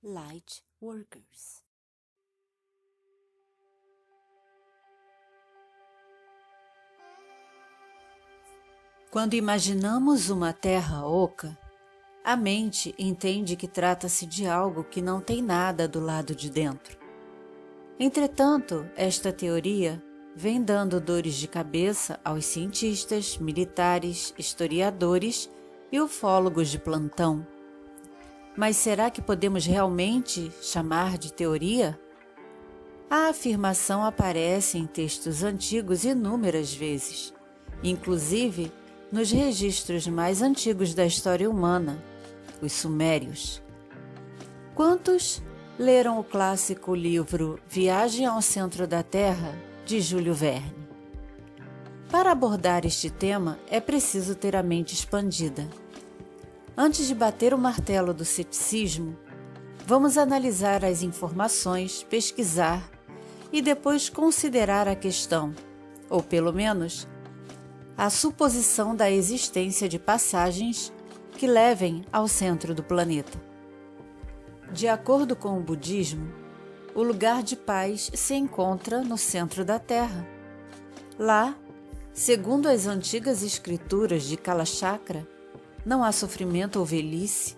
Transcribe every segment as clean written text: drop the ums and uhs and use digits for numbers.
Light Workers. Quando imaginamos uma terra oca, a mente entende que trata-se de algo que não tem nada do lado de dentro. Entretanto, esta teoria vem dando dores de cabeça aos cientistas, militares, historiadores e ufólogos de plantão. Mas será que podemos realmente chamar de teoria? A afirmação aparece em textos antigos inúmeras vezes, inclusive nos registros mais antigos da história humana, os sumérios. Quantos leram o clássico livro Viagem ao Centro da Terra, de Júlio Verne? Para abordar este tema, é preciso ter a mente expandida. Antes de bater o martelo do ceticismo, vamos analisar as informações, pesquisar e depois considerar a questão, ou pelo menos, a suposição da existência de passagens que levem ao centro do planeta. De acordo com o budismo, o lugar de paz se encontra no centro da Terra. Lá, segundo as antigas escrituras de Kalachakra, não há sofrimento ou velhice,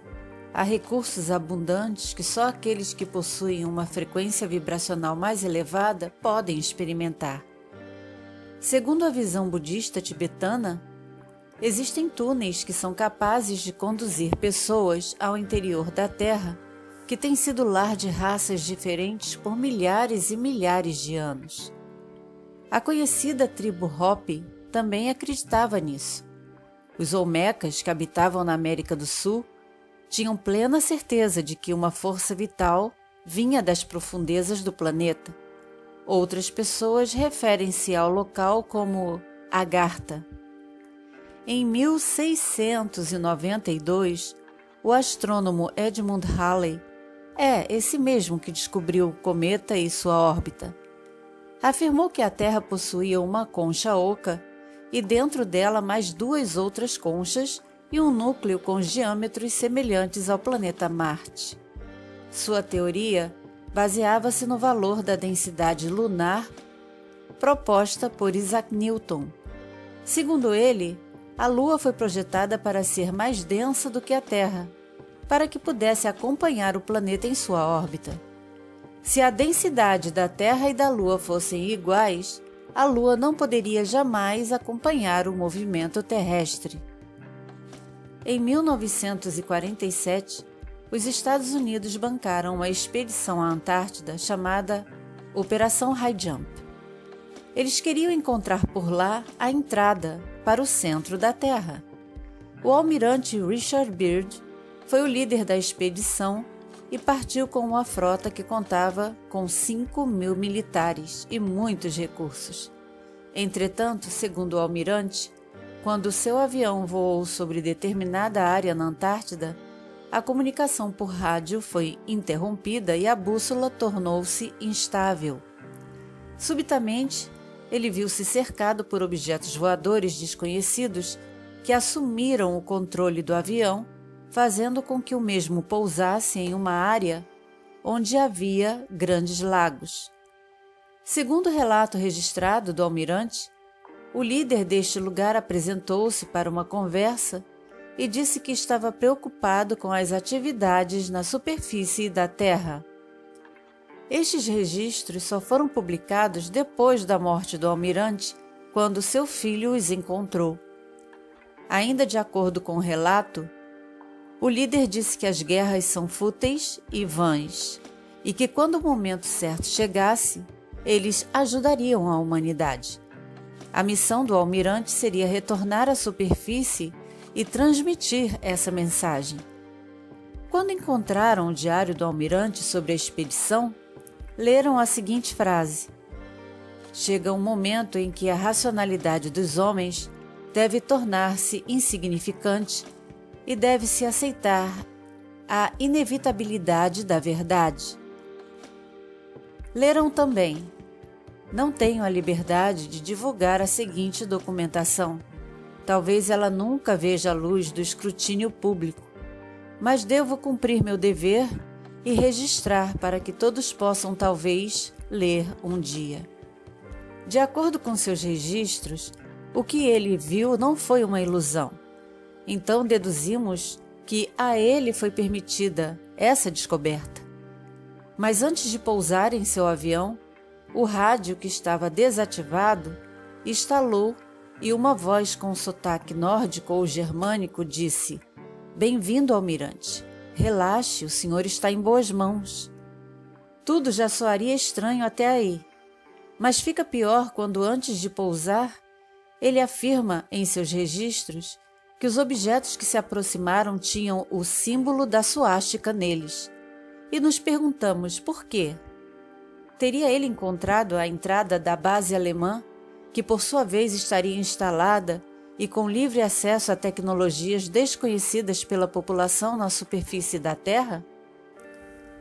há recursos abundantes que só aqueles que possuem uma frequência vibracional mais elevada podem experimentar. Segundo a visão budista tibetana, existem túneis que são capazes de conduzir pessoas ao interior da Terra, que tem sido lar de raças diferentes por milhares e milhares de anos. A conhecida tribo Hopi também acreditava nisso. Os Olmecas, que habitavam na América do Sul, tinham plena certeza de que uma força vital vinha das profundezas do planeta. Outras pessoas referem-se ao local como Agartha. Em 1692, o astrônomo Edmund Halley, esse mesmo que descobriu o cometa e sua órbita, afirmou que a Terra possuía uma concha oca e dentro dela mais duas outras conchas e um núcleo com diâmetros semelhantes ao planeta Marte. Sua teoria baseava-se no valor da densidade lunar proposta por Isaac Newton. Segundo ele, a Lua foi projetada para ser mais densa do que a Terra, para que pudesse acompanhar o planeta em sua órbita. Se a densidade da Terra e da Lua fossem iguais, a Lua não poderia jamais acompanhar o movimento terrestre. Em 1947, os Estados Unidos bancaram uma expedição à Antártida chamada Operação High Jump. Eles queriam encontrar por lá a entrada para o centro da Terra. O almirante Richard Byrd foi o líder da expedição e partiu com uma frota que contava com 5.000 militares e muitos recursos. Entretanto, segundo o almirante, quando seu avião voou sobre determinada área na Antártida, a comunicação por rádio foi interrompida e a bússola tornou-se instável. Subitamente, ele viu-se cercado por objetos voadores desconhecidos que assumiram o controle do avião, fazendo com que o mesmo pousasse em uma área onde havia grandes lagos. Segundo o relato registrado do almirante, o líder deste lugar apresentou-se para uma conversa e disse que estava preocupado com as atividades na superfície da Terra. Estes registros só foram publicados depois da morte do almirante, quando seu filho os encontrou. Ainda de acordo com o relato, o líder disse que as guerras são fúteis e vãs, e que quando o momento certo chegasse, eles ajudariam a humanidade. A missão do almirante seria retornar à superfície e transmitir essa mensagem. Quando encontraram o diário do almirante sobre a expedição, leram a seguinte frase: "Chega um momento em que a racionalidade dos homens deve tornar-se insignificante e deve-se aceitar a inevitabilidade da verdade." Leram também: "Não tenho a liberdade de divulgar a seguinte documentação. Talvez ela nunca veja a luz do escrutínio público, mas devo cumprir meu dever e registrar para que todos possam talvez ler um dia. De acordo com seus registros, o que ele viu não foi uma ilusão. Então deduzimos que a ele foi permitida essa descoberta. Mas antes de pousar em seu avião, o rádio que estava desativado instalou e uma voz com sotaque nórdico ou germânico disse: "Bem-vindo, almirante. Relaxe, o senhor está em boas mãos." Tudo já soaria estranho até aí, mas fica pior quando, antes de pousar, ele afirma em seus registros que os objetos que se aproximaram tinham o símbolo da suástica neles. E nos perguntamos por quê. Teria ele encontrado a entrada da base alemã, que por sua vez estaria instalada e com livre acesso a tecnologias desconhecidas pela população na superfície da Terra?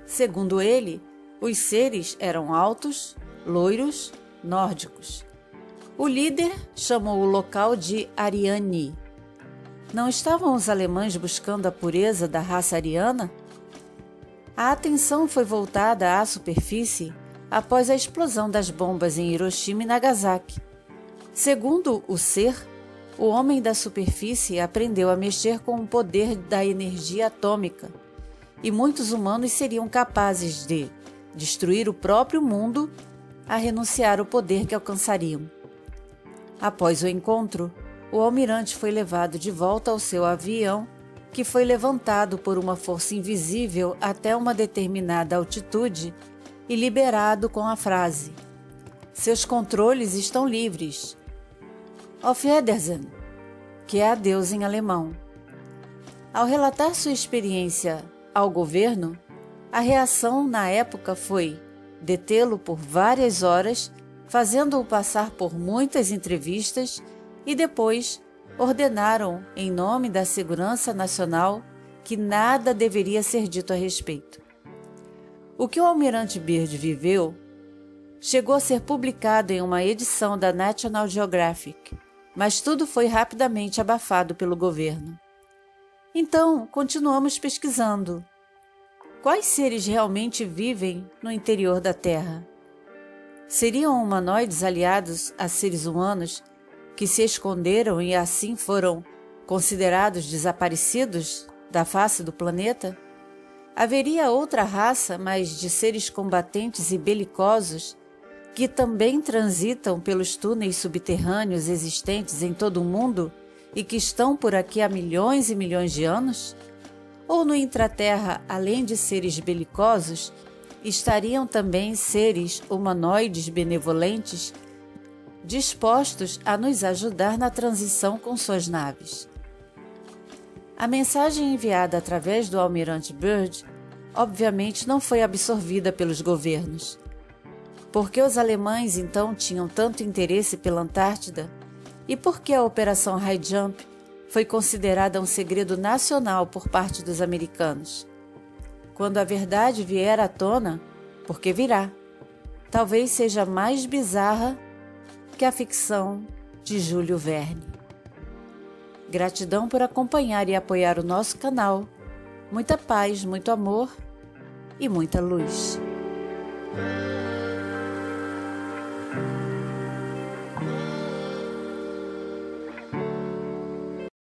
Segundo ele, os seres eram altos, loiros, nórdicos. O líder chamou o local de Ariani. Não estavam os alemães buscando a pureza da raça ariana? A atenção foi voltada à superfície após a explosão das bombas em Hiroshima e Nagasaki. Segundo o ser, o homem da superfície aprendeu a mexer com o poder da energia atômica, e muitos humanos seriam capazes de destruir o próprio mundo a renunciar ao poder que alcançariam. Após o encontro, o almirante foi levado de volta ao seu avião, que foi levantado por uma força invisível até uma determinada altitude e liberado com a frase: "Seus controles estão livres. Auf Wiedersehen", que é adeus em alemão. Ao relatar sua experiência ao governo, a reação na época foi detê-lo por várias horas, fazendo-o passar por muitas entrevistas, e depois ordenaram, em nome da segurança nacional, que nada deveria ser dito a respeito. O que o almirante Byrd viveu chegou a ser publicado em uma edição da National Geographic, mas tudo foi rapidamente abafado pelo governo. Então, continuamos pesquisando. Quais seres realmente vivem no interior da Terra? Seriam humanoides aliados a seres humanos que se esconderam e assim foram considerados desaparecidos da face do planeta? Haveria outra raça, mas de seres combatentes e belicosos, que também transitam pelos túneis subterrâneos existentes em todo o mundo e que estão por aqui há milhões e milhões de anos? Ou no intraterra, além de seres belicosos, estariam também seres humanoides benevolentes, dispostos a nos ajudar na transição com suas naves? A mensagem enviada através do almirante Byrd, obviamente, não foi absorvida pelos governos. Por que os alemães então tinham tanto interesse pela Antártida? E por que a Operação High Jump foi considerada um segredo nacional por parte dos americanos? Quando a verdade vier à tona, porque virá, talvez seja mais bizarra que a ficção de Júlio Verne. Gratidão por acompanhar e apoiar o nosso canal. Muita paz, muito amor e muita luz.